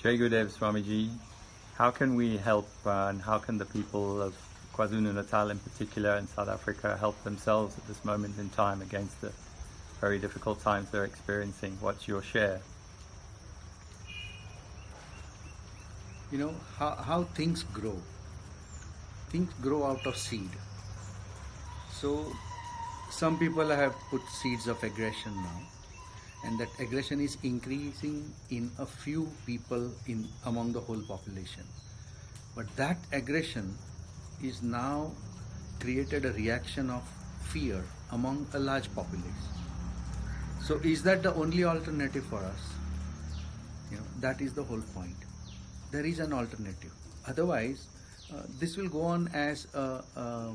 Jai Gurudev Swamiji, how can we help and how can the people of KwaZulu-Natal in particular and South Africa help themselves at this moment in time against the very difficult times they're experiencing? What's your share? You know how things grow. Things grow out of seed. So some people have put seeds of aggression now, and that aggression is increasing in a few people in among the whole population. But that aggression is now created a reaction of fear among a large population. So is that the only alternative for us? That is the whole point. There is an alternative. Otherwise, this will go on as a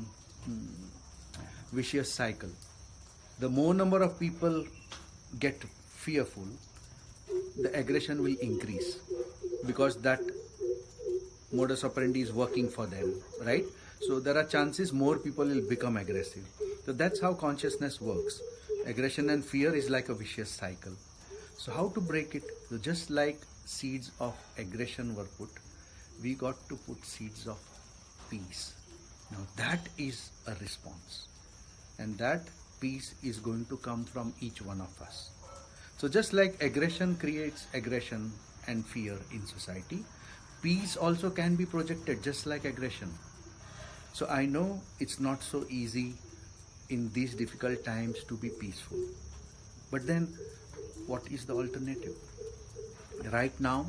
vicious cycle. The more number of people get fearful, the aggression will increase because that modus operandi is working for them, right? So there are chances more people will become aggressive. So that's how consciousness works. Aggression and fear is like a vicious cycle. So how to break it? So just like seeds of aggression were put, we got to put seeds of peace. Now that is a response. And that peace is going to come from each one of us. So just like aggression creates aggression and fear in society, peace also can be projected just like aggression. So I know it's not so easy in these difficult times to be peaceful. But then what is the alternative? Right now,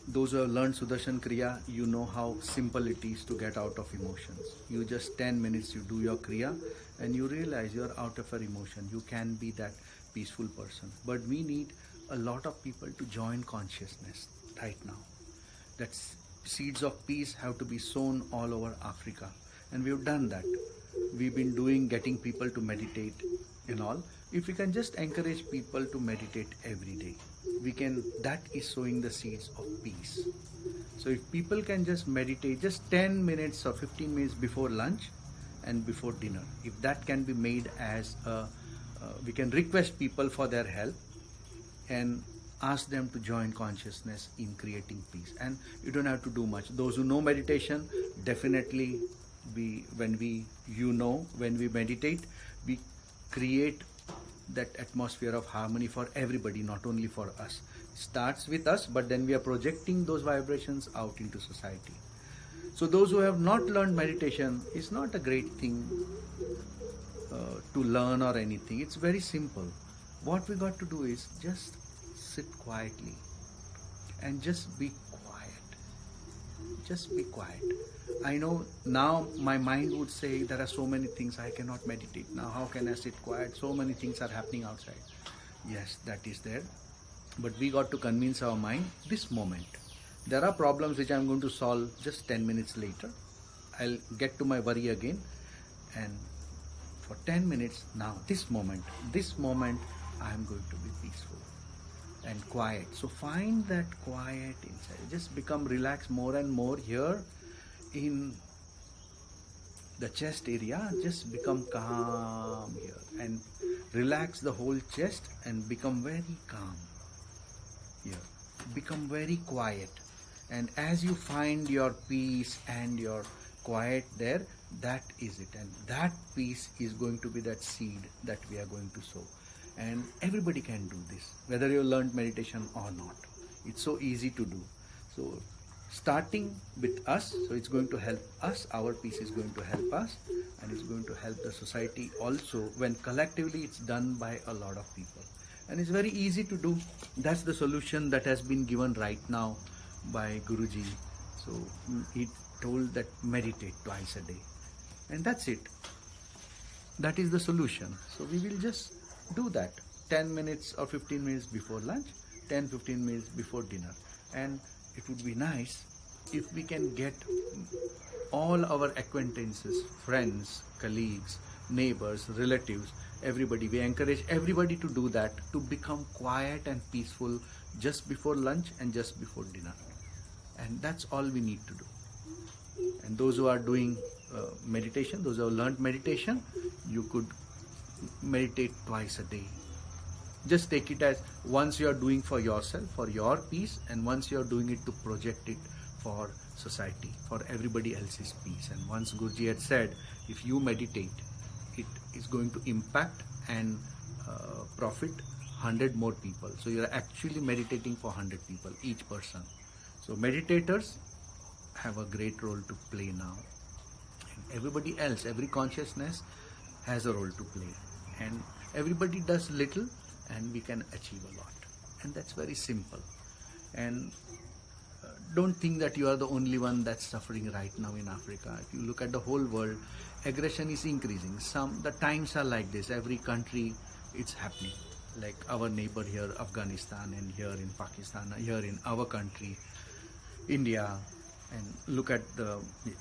those who have learned Sudarshan Kriya, you know how simple it is to get out of emotions. You just 10 minutes, you do your Kriya and you realize you are out of your emotion. You can be that peaceful person. But we need a lot of people to join consciousness right now. That seeds of peace have to be sown all over Africa. And we've done that. We've been getting people to meditate and all. If we can just encourage people to meditate every day, that is sowing the seeds of peace. So if people can just meditate just 10 minutes or 15 minutes before lunch and before dinner, if that can be made as we can request people for their help and ask them to join consciousness in creating peace. And you don't have to do much. Those who know meditation, definitely when we meditate, we create that atmosphere of harmony for everybody, not only for us. It starts with us, but then we are projecting those vibrations out into society. So those who have not learned meditation, it's not a great thing to learn or anything. It's very simple. What we got to do is just sit quietly and just be quiet. Just be quiet. I know now my mind would say there are so many things, I cannot meditate. Now how can I sit quiet? So many things are happening outside. Yes, that is there. But we got to convince our mind this moment. There are problems which I'm going to solve just 10 minutes later. I'll get to my worry again. And for 10 minutes now, this moment, I am going to be peaceful and quiet. So find that quiet inside. Just become relaxed more and more here in the chest area. Just become calm here and relax the whole chest and become very calm here. Become very quiet. And as you find your peace and your quiet there, that is it. And that peace is going to be that seed that we are going to sow. And everybody can do this, whether you learned meditation or not. It's so easy to do. So starting with us, so it's going to help us, our peace is going to help us, and it's going to help the society also when collectively it's done by a lot of people. And it's very easy to do. That's the solution that has been given right now by Guruji. So he told that meditate twice a day. And that's it. That is the solution. So we will just do that 10 minutes or 15 minutes before lunch, 10-15 minutes before dinner. And it would be nice if we can get all our acquaintances, friends, colleagues, neighbors, relatives, everybody. We encourage everybody to do that, to become quiet and peaceful just before lunch and just before dinner. And that's all we need to do. And those who are doing meditation, those who have learned meditation, you could meditate twice a day. Just take it as once you are doing for yourself, for your peace, and once you are doing it to project it for society, for everybody else's peace. And once Guruji had said, if you meditate, it is going to impact and profit 100 more people. So you are actually meditating for 100 people, each person. So meditators have a great role to play now. And everybody else, every consciousness has a role to play. And everybody does little and we can achieve a lot. And that's very simple. And don't think that you are the only one that's suffering right now in Africa. If you look at the whole world, aggression is increasing. The times are like this. Every country, it's happening. Like our neighbor here, Afghanistan, and here in Pakistan, here in our country, India, and look at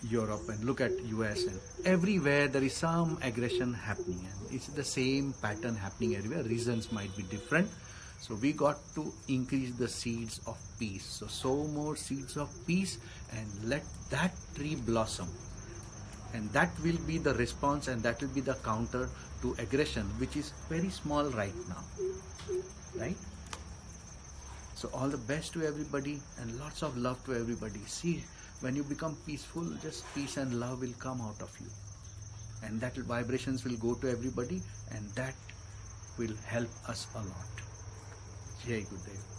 Europe, and look at US, and everywhere there is some aggression happening, and it's the same pattern happening everywhere. Reasons might be different. So we got to increase the seeds of peace. So sow more seeds of peace and let that tree blossom. And that will be the response, and that will be the counter to aggression, which is very small right now. Right? So all the best to everybody and lots of love to everybody. See, when you become peaceful, just peace and love will come out of you. And that vibrations will go to everybody, and that will help us a lot. Jai Gurudev.